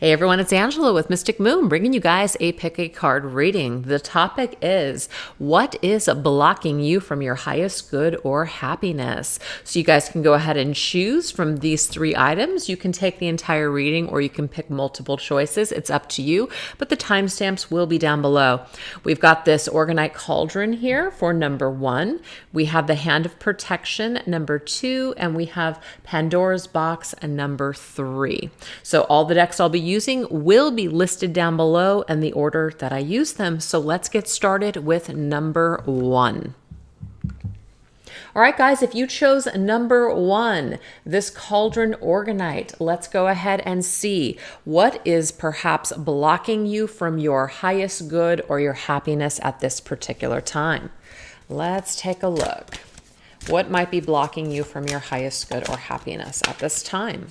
Hey everyone, it's Angela with Mystic Moon, bringing you guys a pick a card reading. The topic is, what is blocking you from your highest good or happiness? So you guys can go ahead and choose from these three items. You can take the entire reading or you can pick multiple choices. It's up to you, but the timestamps will be down below. We've got this Organite Cauldron here for number 1. We have the Hand of Protection, number 2, and we have Pandora's Box, and number 3. So all the decks I'll be using will be listed down below and the order that I use them. So let's get started with number 1. All right, guys, if you chose number 1, this Cauldron Organite, let's go ahead and see what is perhaps blocking you from your highest good or your happiness at this particular time. Let's take a look. What might be blocking you from your highest good or happiness at this time?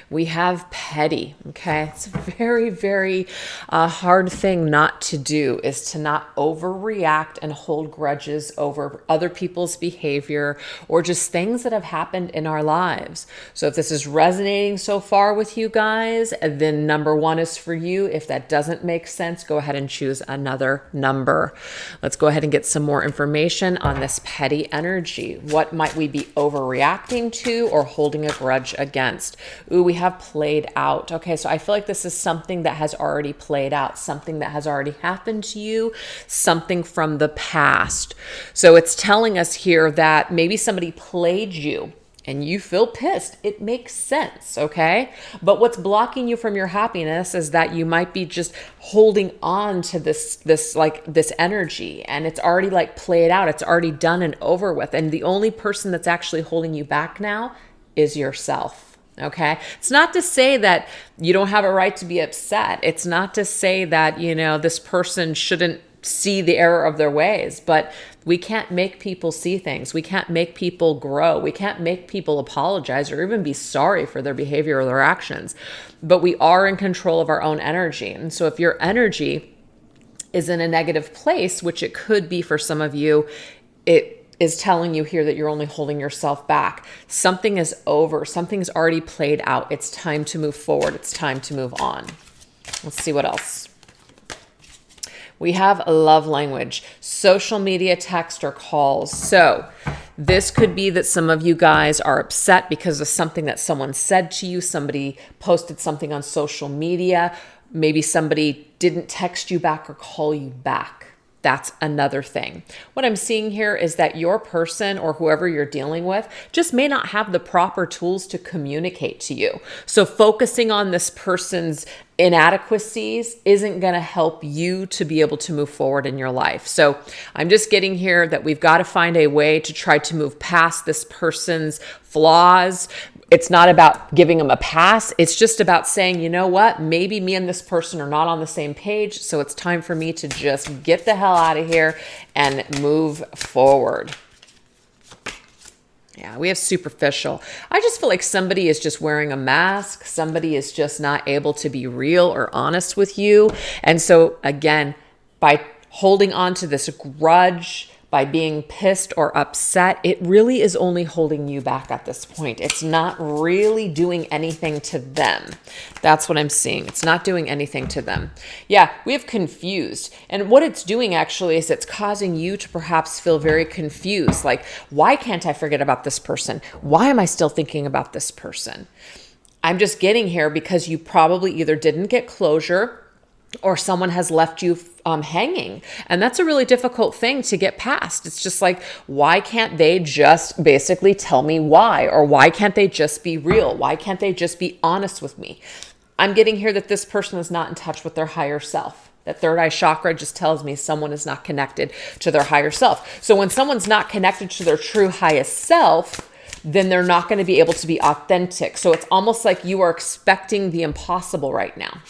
We have petty, okay? It's a very, very hard thing not to do, is to not overreact and hold grudges over other people's behavior or just things that have happened in our lives. So if this is resonating so far with you guys, then number 1 is for you. If that doesn't make sense, go ahead and choose another number. Let's go ahead and get some more information on this petty energy. What might we be overreacting to or holding a grudge against? Ooh, we have played out. Okay, so I feel like this is something that has already played out, something that has already happened to you, something from the past. So it's telling us here that maybe somebody played you and you feel pissed. It makes sense, okay? But what's blocking you from your happiness is that you might be just holding on to this energy, and it's already like played out. It's already done and over with. And the only person that's actually holding you back now is yourself. Okay. It's not to say that you don't have a right to be upset. It's not to say that, this person shouldn't see the error of their ways, but we can't make people see things. We can't make people grow. We can't make people apologize or even be sorry for their behavior or their actions, but we are in control of our own energy. And so if your energy is in a negative place, which it could be for some of you, it is telling you here that you're only holding yourself back. Something is over. Something's already played out. It's time to move forward. It's time to move on. Let's see what else. We have love language, social media, text, or calls. So this could be that some of you guys are upset because of something that someone said to you. Somebody posted something on social media. Maybe somebody didn't text you back or call you back. That's another thing. What I'm seeing here is that your person or whoever you're dealing with just may not have the proper tools to communicate to you. So focusing on this person's inadequacies isn't going to help you to be able to move forward in your life. So I'm just getting here that we've got to find a way to try to move past this person's flaws. It's not about giving them a pass. It's just about saying, you know what, maybe me and this person are not on the same page. So it's time for me to just get the hell out of here and move forward. Yeah, we have superficial. I just feel like somebody is just wearing a mask. Somebody is just not able to be real or honest with you. And so again, by holding on to this grudge, by being pissed or upset, it really is only holding you back at this point. It's not really doing anything to them. That's what I'm seeing. It's not doing anything to them. Yeah, we have confused. And what it's doing actually is it's causing you to perhaps feel very confused. Like, why can't I forget about this person? Why am I still thinking about this person? I'm just getting here because you probably either didn't get closure or someone has left you hanging. And that's a really difficult thing to get past. It's just like, why can't they just basically tell me why? Or why can't they just be real? Why can't they just be honest with me? I'm getting here that this person is not in touch with their higher self. That third eye chakra just tells me someone is not connected to their higher self. So when someone's not connected to their true highest self, then they're not going to be able to be authentic. So it's almost like you are expecting the impossible right now.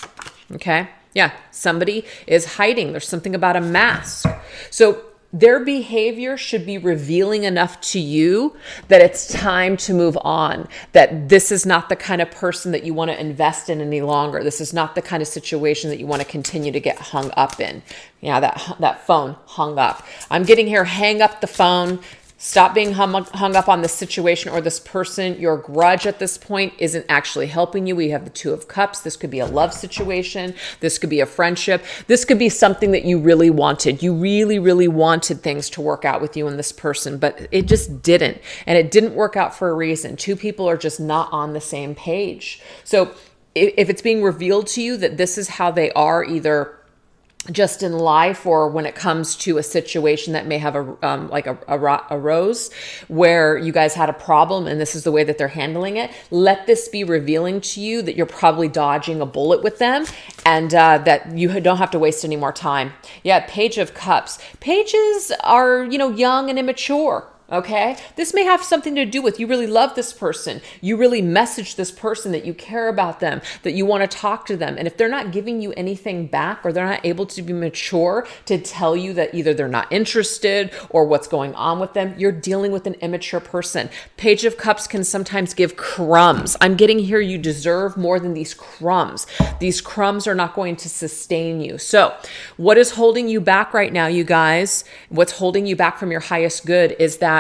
Okay? Yeah, somebody is hiding. There's something about a mask. So their behavior should be revealing enough to you that it's time to move on, that this is not the kind of person that you want to invest in any longer. This is not the kind of situation that you want to continue to get hung up in. Yeah, that phone hung up. I'm getting here, hang up the phone, Stop being hung up on this situation or this person. Your grudge at this point isn't actually helping you. We have the Two of Cups. This could be a love situation. This could be a friendship. This could be something that you really wanted. You really, really wanted things to work out with you and this person, but it just didn't. And it didn't work out for a reason. Two people are just not on the same page. So if it's being revealed to you that this is how they are, either just in life or when it comes to a situation that may have arose where you guys had a problem and this is the way that they're handling it, let this be revealing to you that you're probably dodging a bullet with them, and that you don't have to waste any more time. Yeah, Page of Cups. Pages are, young and immature. Okay, this may have something to do with you really love this person. You really message this person that you care about them, that you want to talk to them. And if they're not giving you anything back, or they're not able to be mature to tell you that either they're not interested or what's going on with them, you're dealing with an immature person. Page of Cups can sometimes give crumbs. I'm getting here, you deserve more than these crumbs. These crumbs are not going to sustain you. So what is holding you back right now, you guys? What's holding you back from your highest good is that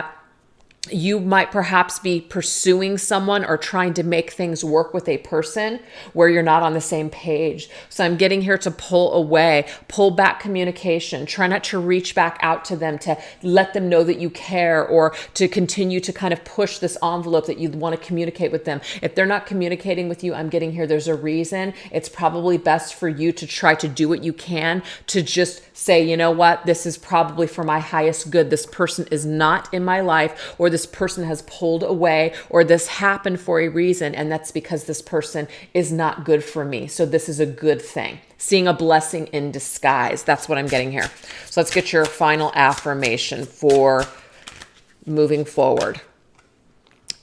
you might perhaps be pursuing someone or trying to make things work with a person where you're not on the same page. So I'm getting here to pull away, pull back communication, try not to reach back out to them to let them know that you care, or to continue to kind of push this envelope that you want to communicate with them. If they're not communicating with you, I'm getting here, there's a reason. It's probably best for you to try to do what you can to just say, you know what, this is probably for my highest good. This person is not in my life, or this person has pulled away, or this happened for a reason, and that's because this person is not good for me. So this is a good thing. Seeing a blessing in disguise. That's what I'm getting here. So let's get your final affirmation for moving forward.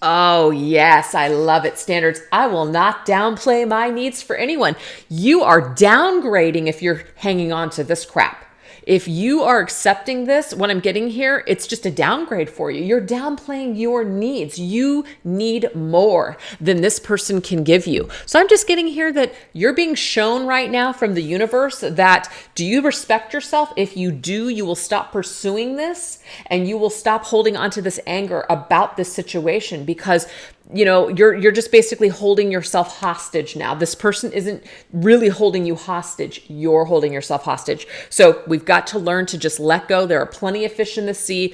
Oh, yes, I love it. Standards. I will not downplay my needs for anyone. You are downgrading if you're hanging on to this crap. If you are accepting this, what I'm getting here, it's just a downgrade for you. You're downplaying your needs. You need more than this person can give you. So I'm just getting here that you're being shown right now from the universe that, do you respect yourself? If you do, you will stop pursuing this, and you will stop holding on to this anger about this situation, because you're just basically holding yourself hostage now. This person isn't really holding you hostage. You're holding yourself hostage. So we've got to learn to just let go. There are plenty of fish in the sea.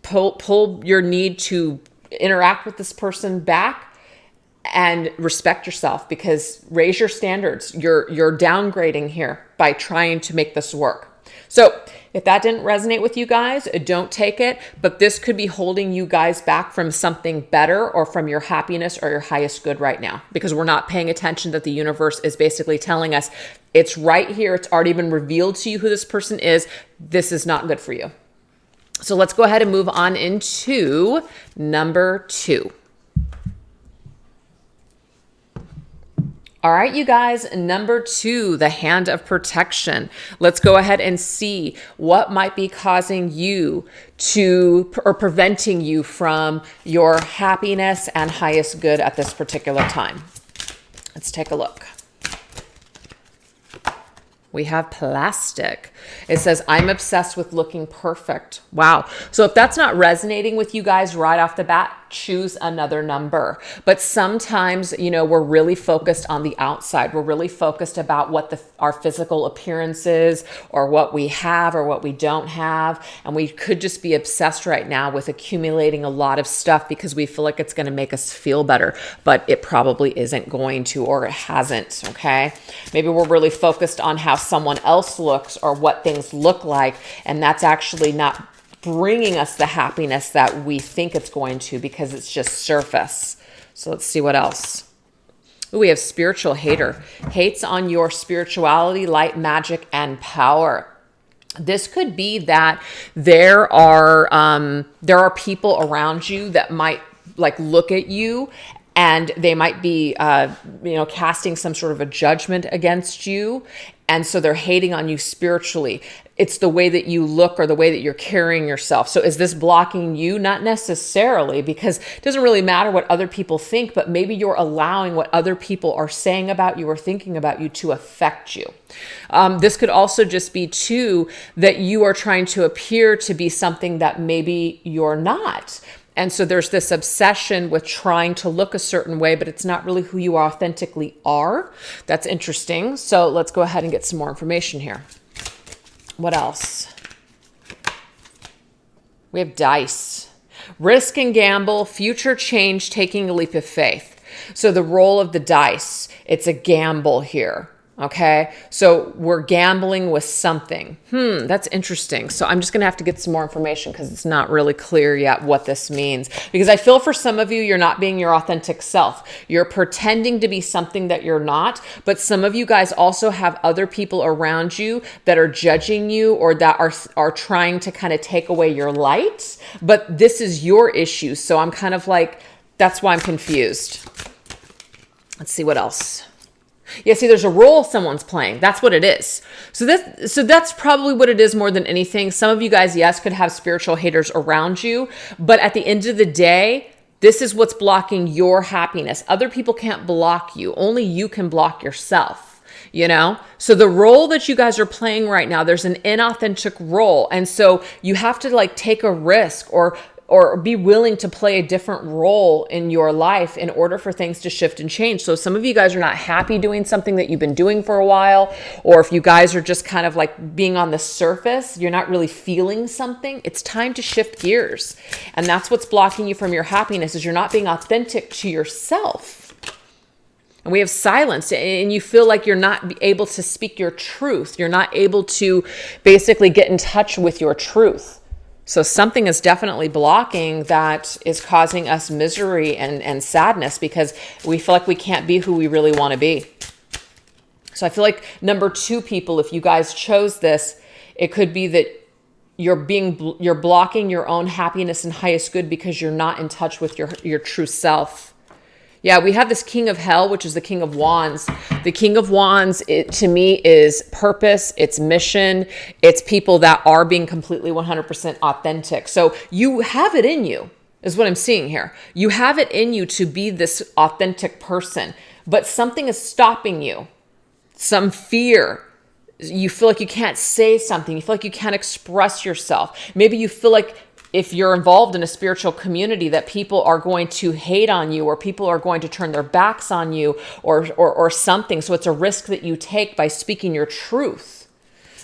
Pull your need to interact with this person back, and respect yourself, because raise your standards. You're downgrading here by trying to make this work. So if that didn't resonate with you guys, don't take it. But this could be holding you guys back from something better, or from your happiness or your highest good right now, because we're not paying attention that the universe is basically telling us it's right here. It's already been revealed to you who this person is. This is not good for you. So let's go ahead and move on into number 2. All right, you guys, number 2, the Hand of Protection. Let's go ahead and see what might be causing you to, or preventing you from your happiness and highest good at this particular time. Let's take a look. We have plastic. It says, I'm obsessed with looking perfect. Wow. So if that's not resonating with you guys right off the bat, choose another number. But sometimes, we're really focused on the outside. We're really focused about what our physical appearance is, or what we have or what we don't have. And we could just be obsessed right now with accumulating a lot of stuff because we feel like it's going to make us feel better, but it probably isn't going to, or it hasn't. Okay. Maybe we're really focused on how someone else looks or what things look like, and that's actually not bringing us the happiness that we think it's going to, because it's just surface. So let's see what else. Ooh, we have spiritual hater. Hates on your spirituality, light, magic, and power. This could be that there are people around you that might look at you and they might be, casting some sort of a judgment against you. And so they're hating on you spiritually. It's the way that you look or the way that you're carrying yourself. So is this blocking you? Not necessarily, because it doesn't really matter what other people think, but maybe you're allowing what other people are saying about you or thinking about you to affect you. This could also just be too, that you are trying to appear to be something that maybe you're not. And so there's this obsession with trying to look a certain way, but it's not really who you authentically are. That's interesting. So let's go ahead and get some more information here. What else? We have dice. Risk and gamble, future change, taking a leap of faith. So the role of the dice, it's a gamble here. Okay, so we're gambling with something. That's interesting. So I'm just going to have to get some more information because it's not really clear yet what this means. Because I feel for some of you, you're not being your authentic self. You're pretending to be something that you're not. But some of you guys also have other people around you that are judging you or that are trying to kind of take away your light. But this is your issue. So I'm kind of like, that's why I'm confused. Let's see what else. Yeah, see, there's a role someone's playing. That's what it is. So that's probably what it is more than anything. Some of you guys, yes, could have spiritual haters around you, but at the end of the day, this is what's blocking your happiness. Other people can't block you. Only you can block yourself. So the role that you guys are playing right now, there's an inauthentic role. And so you have to take a risk or be willing to play a different role in your life in order for things to shift and change. So some of you guys are not happy doing something that you've been doing for a while, or if you guys are just kind of being on the surface, you're not really feeling something, it's time to shift gears. And that's what's blocking you from your happiness, is you're not being authentic to yourself. And we have silence, and you feel like you're not able to speak your truth. You're not able to basically get in touch with your truth. So something is definitely blocking that, is causing us misery and sadness because we feel like we can't be who we really want to be. So I feel like number 2 people, if you guys chose this, it could be that you're blocking your own happiness and highest good because you're not in touch with your true self. Yeah, we have this King of Hell, which is the King of Wands. The King of Wands, to me, is purpose, it's mission, it's people that are being completely 100% authentic. So you have it in you, is what I'm seeing here. You have it in you to be this authentic person, but something is stopping you. Some fear. You feel like you can't say something. You feel like you can't express yourself. Maybe you feel like if you're involved in a spiritual community that people are going to hate on you, or people are going to turn their backs on you, or something. So it's a risk that you take by speaking your truth.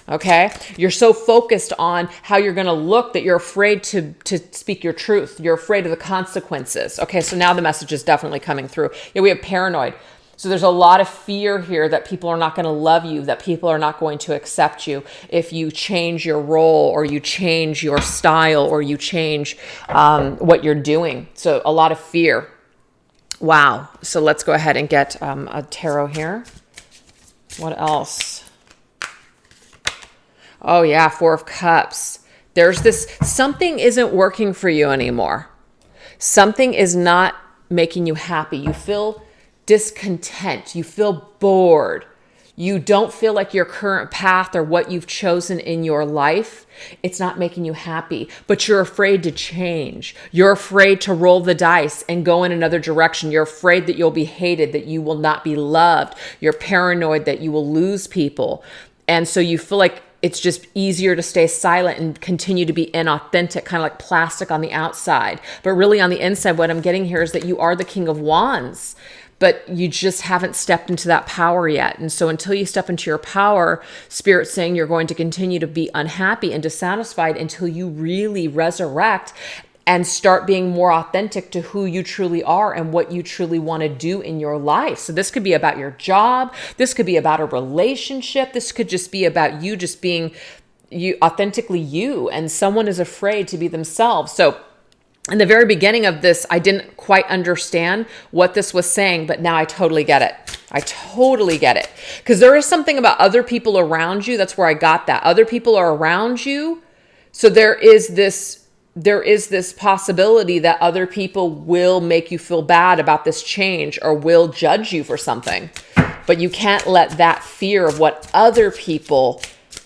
Okay? You're so focused on how you're going to look that you're afraid to speak your truth. You're afraid of the consequences. Okay, so now the message is definitely coming through. Yeah, we have paranoid. So there's a lot of fear here that people are not going to love you, that people are not going to accept you if you change your role, or you change your style, or you change what you're doing. So a lot of fear. Wow. So let's go ahead and get a tarot here. What else? Oh yeah, 4 of Cups. There's this, something isn't working for you anymore. Something is not making you happy. You feel discontent. You feel bored. You don't feel like your current path or what you've chosen in your life, it's not making you happy, but you're afraid to change. You're afraid to roll the dice and go in another direction. You're afraid that you'll be hated, that you will not be loved. You're paranoid that you will lose people. And so you feel like it's just easier to stay silent and continue to be inauthentic, kind of like plastic on the outside. But really on the inside, what I'm getting here is that you are the King of Wands, but you just haven't stepped into that power yet. And so until you step into your power, Spirit's saying you're going to continue to be unhappy and dissatisfied until you really resurrect and start being more authentic to who you truly are and what you truly want to do in your life. So this could be about your job. This could be about a relationship. This could just be about you just being you, authentically you, and someone is afraid to be themselves. So in the very beginning of this, I didn't quite understand what this was saying, but now I totally get it. I totally get it. Because there is something about other people around you. That's where I got that. Other people are around you. So there is this there is this possibility that other people will make you feel bad about this change or will judge you for something. But you can't let that fear of what other people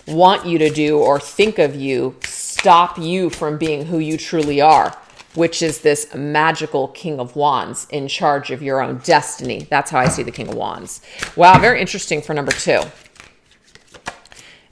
want you to do or think of you stop you from being who you truly are, which is this magical King of Wands in charge of your own destiny. That's how I see the King of Wands. Wow, very interesting for number 2.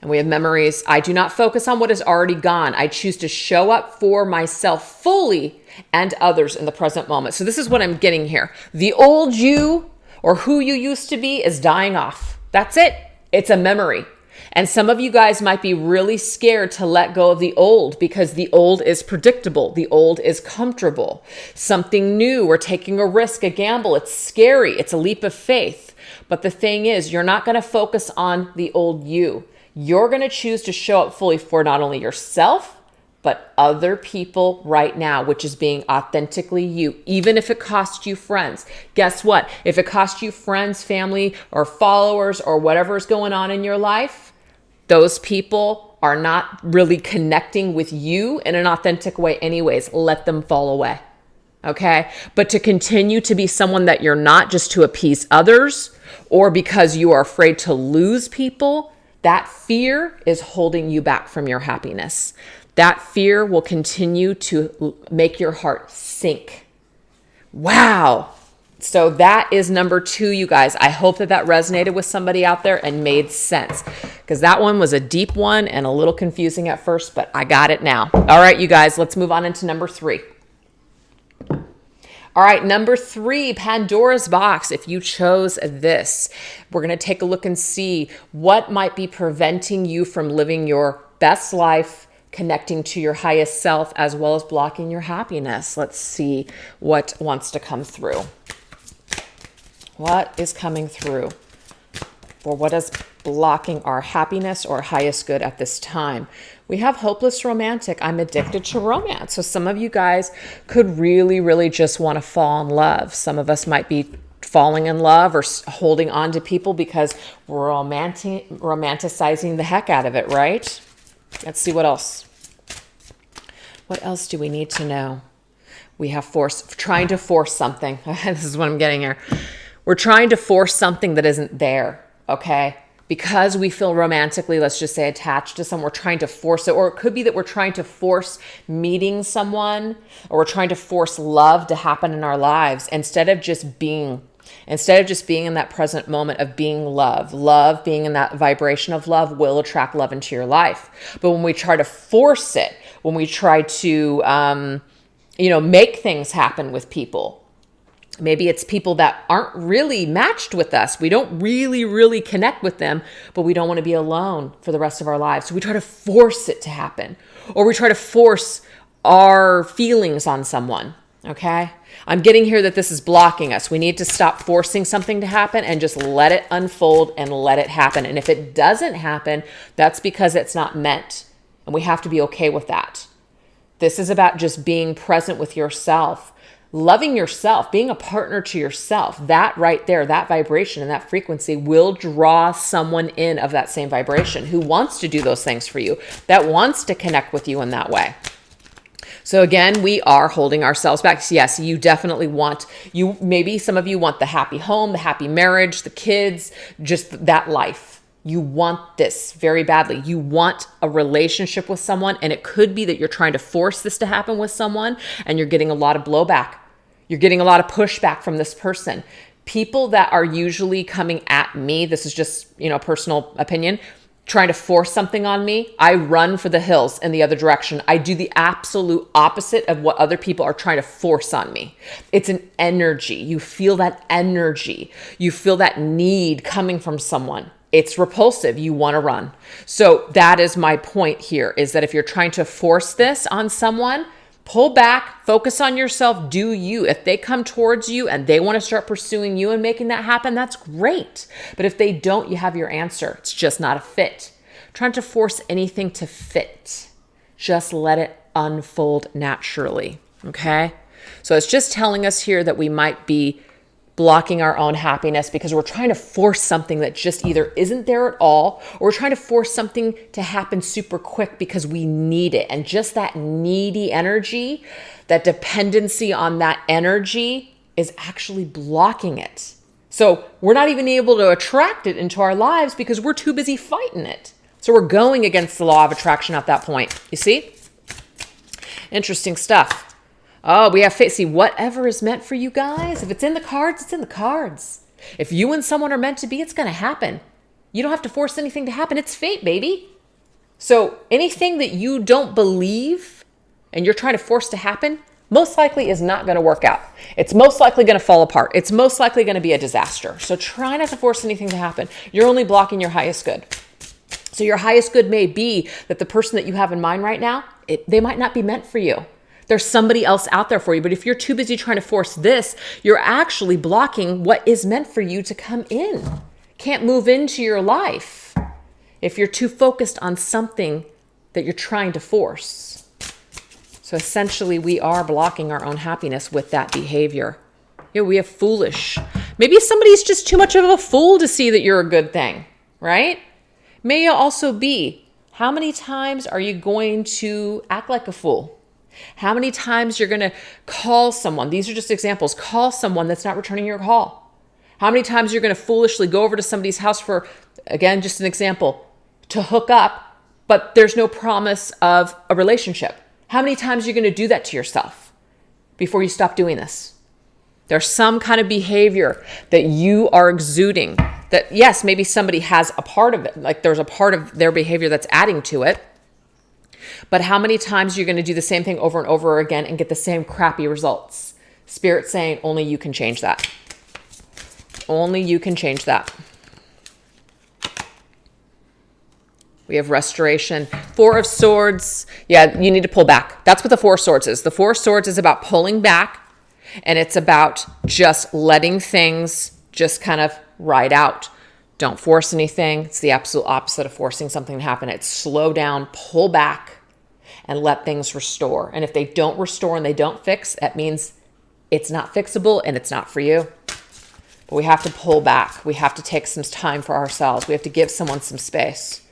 And we have memories. I do not focus on what is already gone. I choose to show up for myself fully and others in the present moment. So this is what I'm getting here. The old you or who you used to be is dying off. That's it. It's a memory. And some of you guys might be really scared to let go of the old because the old is predictable. The old is comfortable. Something new, we're taking a risk, a gamble. It's scary. It's a leap of faith. But the thing is, you're not going to focus on the old you. You're going to choose to show up fully for not only yourself, but other people right now, which is being authentically you, even if it costs you friends. Guess what? If it costs you friends, family, or followers, or whatever's going on in your life, those people are not really connecting with you in an authentic way anyways. Let them fall away, okay? But to continue to be someone that you're not just to appease others or because you are afraid to lose people, that fear is holding you back from your happiness. That fear will continue to make your heart sink. Wow. So that is number 2, you guys. I hope that that resonated with somebody out there and made sense, because that one was a deep one and a little confusing at first, but I got it now. All right, you guys, let's move on into number 3. All right, number 3, Pandora's box. If you chose this, we're going to take a look and see what might be preventing you from living your best life, connecting to your highest self, as well as blocking your happiness. Let's see what wants to come through. What is coming through? Or what is blocking our happiness or highest good at this time? We have hopeless romantic. I'm addicted to romance. So some of you guys could really, really just want to fall in love. Some of us might be falling in love or holding on to people because we're romanticizing the heck out of it, right? Let's see what else. What else do we need to know? We have trying to force something. This is what I'm getting here. We're trying to force something that isn't there, okay? Because we feel romantically, let's just say, attached to someone, we're trying to force it. Or it could be that we're trying to force meeting someone, or we're trying to force love to happen in our lives instead of just being in that present moment of being love, being in that vibration of love will attract love into your life. But when we try to force it, when we try to, make things happen with people, maybe it's people that aren't really matched with us. We don't really, really connect with them, but we don't want to be alone for the rest of our lives. So we try to force it to happen, or we try to force our feelings on someone. Okay. I'm getting here that this is blocking us. We need to stop forcing something to happen and just let it unfold and let it happen. And if it doesn't happen, that's because it's not meant. And we have to be okay with that. This is about just being present with yourself, loving yourself, being a partner to yourself. That right there, that vibration and that frequency will draw someone in of that same vibration who wants to do those things for you, that wants to connect with you in that way. So again, we are holding ourselves back. So yes, you definitely maybe some of you want the happy home, the happy marriage, the kids, just that life. You want this very badly. You want a relationship with someone, and it could be that you're trying to force this to happen with someone and you're getting a lot of blowback. You're getting a lot of pushback from this person. People that are usually coming at me, this is just, personal opinion, trying to force something on me, I run for the hills in the other direction. I do the absolute opposite of what other people are trying to force on me. It's an energy. You feel that energy. You feel that need coming from someone. It's repulsive. You want to run. So that is my point here, is that if you're trying to force this on someone, pull back, focus on yourself, do you. If they come towards you and they want to start pursuing you and making that happen, that's great. But if they don't, you have your answer. It's just not a fit. Trying to force anything to fit. Just let it unfold naturally, okay? So it's just telling us here that we might be blocking our own happiness because we're trying to force something that just either isn't there at all, or we're trying to force something to happen super quick because we need it. And just that needy energy, that dependency on that energy is actually blocking it. So we're not even able to attract it into our lives because we're too busy fighting it. So we're going against the law of attraction at that point. You see? Interesting stuff. Oh, we have faith. See, whatever is meant for you guys, if it's in the cards, it's in the cards. If you and someone are meant to be, it's going to happen. You don't have to force anything to happen. It's fate, baby. So anything that you don't believe and you're trying to force to happen, most likely is not going to work out. It's most likely going to fall apart. It's most likely going to be a disaster. So try not to force anything to happen. You're only blocking your highest good. So your highest good may be that the person that you have in mind right now, they might not be meant for you. There's somebody else out there for you. But if you're too busy trying to force this, you're actually blocking what is meant for you to come in. Can't move into your life if you're too focused on something that you're trying to force. So essentially, we are blocking our own happiness with that behavior. We have foolish. Maybe somebody's just too much of a fool to see that you're a good thing, right? May also be, how many times are you going to act like a fool? How many times you're going to call someone? These are just examples. Call someone that's not returning your call. How many times you're going to foolishly go over to somebody's house for, again, just an example, to hook up, but there's no promise of a relationship. How many times are you going to do that to yourself before you stop doing this? There's some kind of behavior that you are exuding that, yes, maybe somebody has a part of it. Like there's a part of their behavior that's adding to it. But how many times are you going to do the same thing over and over again and get the same crappy results? Spirit saying only you can change that. Only you can change that. We have restoration. Four of Swords. Yeah, you need to pull back. That's what the Four of Swords is. The Four of Swords is about pulling back, and it's about just letting things just kind of ride out. Don't force anything. It's the absolute opposite of forcing something to happen. It's slow down, pull back, and let things restore. And if they don't restore and they don't fix, that means it's not fixable and it's not for you. But we have to pull back. We have to take some time for ourselves. We have to give someone some space.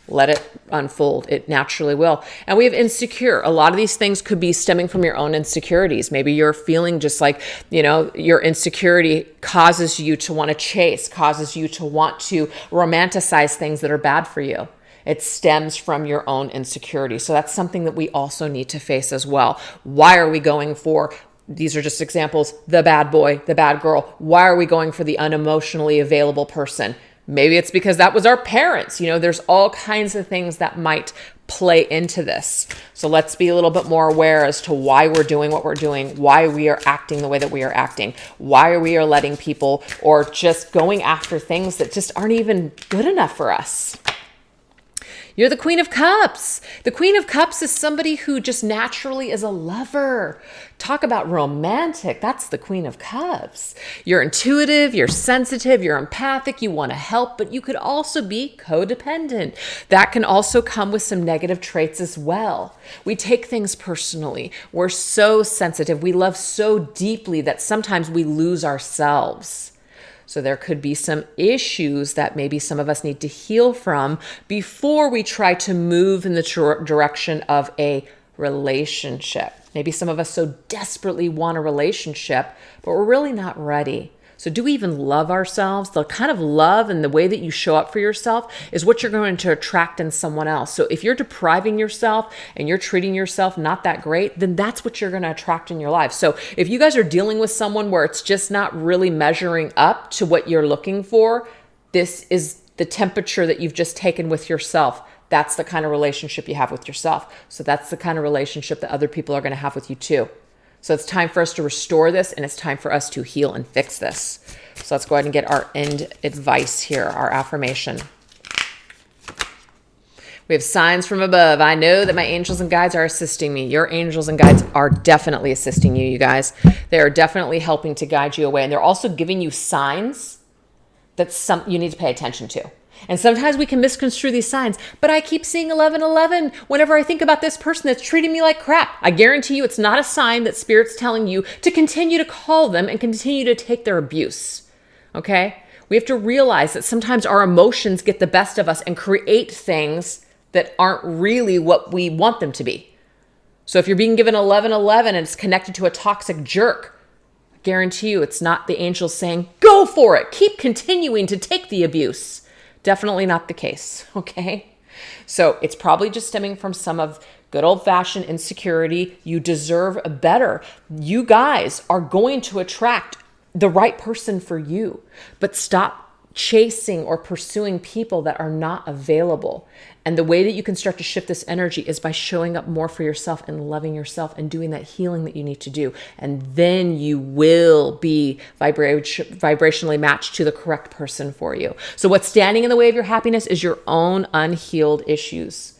Let it unfold. It naturally will. And we have insecure. A lot of these things could be stemming from your own insecurities. Maybe you're feeling just like, your insecurity causes you to want to chase, causes you to want to romanticize things that are bad for you. It stems from your own insecurity. So that's something that we also need to face as well. Why are we going for, these are just examples, the bad boy, the bad girl? Why are we going for the unemotionally available person? Maybe it's because that was our parents. There's all kinds of things that might play into this. So let's be a little bit more aware as to why we're doing what we're doing, why we are acting the way that we are acting, why we are letting people or just going after things that just aren't even good enough for us. You're the Queen of Cups. The Queen of Cups is somebody who just naturally is a lover. Talk about romantic. That's the Queen of Cups. You're intuitive, you're sensitive, you're empathic, you want to help, but you could also be codependent. That can also come with some negative traits as well. We take things personally. We're so sensitive. We love so deeply that sometimes we lose ourselves. So there could be some issues that maybe some of us need to heal from before we try to move in the direction of a relationship. Maybe some of us so desperately want a relationship, but we're really not ready. So do we even love ourselves? The kind of love and the way that you show up for yourself is what you're going to attract in someone else. So if you're depriving yourself and you're treating yourself not that great, then that's what you're going to attract in your life. So if you guys are dealing with someone where it's just not really measuring up to what you're looking for, this is the temperature that you've just taken with yourself. That's the kind of relationship you have with yourself. So that's the kind of relationship that other people are going to have with you too. So it's time for us to restore this, and it's time for us to heal and fix this. So let's go ahead and get our end advice here, our affirmation. We have signs from above. I know that my angels and guides are assisting me. Your angels and guides are definitely assisting you, you guys. They are definitely helping to guide you away. And they're also giving you signs that you need to pay attention to. And sometimes we can misconstrue these signs, but I keep seeing 1111 whenever I think about this person that's treating me like crap. I guarantee you it's not a sign that Spirit's telling you to continue to call them and continue to take their abuse. Okay? We have to realize that sometimes our emotions get the best of us and create things that aren't really what we want them to be. So if you're being given 1111 and it's connected to a toxic jerk, I guarantee you it's not the angels saying, go for it, keep continuing to take the abuse. Definitely not the case, okay? So it's probably just stemming from some of good old-fashioned insecurity. You deserve better. You guys are going to attract the right person for you, but stop chasing or pursuing people that are not available. And the way that you can start to shift this energy is by showing up more for yourself and loving yourself and doing that healing that you need to do. And then you will be vibrationally matched to the correct person for you. So what's standing in the way of your happiness is your own unhealed issues.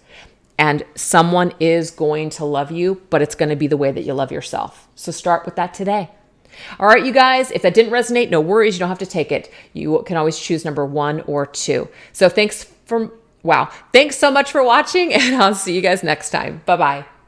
And someone is going to love you, but it's going to be the way that you love yourself. So start with that today. All right, you guys, if that didn't resonate, no worries. You don't have to take it. You can always choose number 1 or 2. So thanks so much for watching, and I'll see you guys next time. Bye-bye.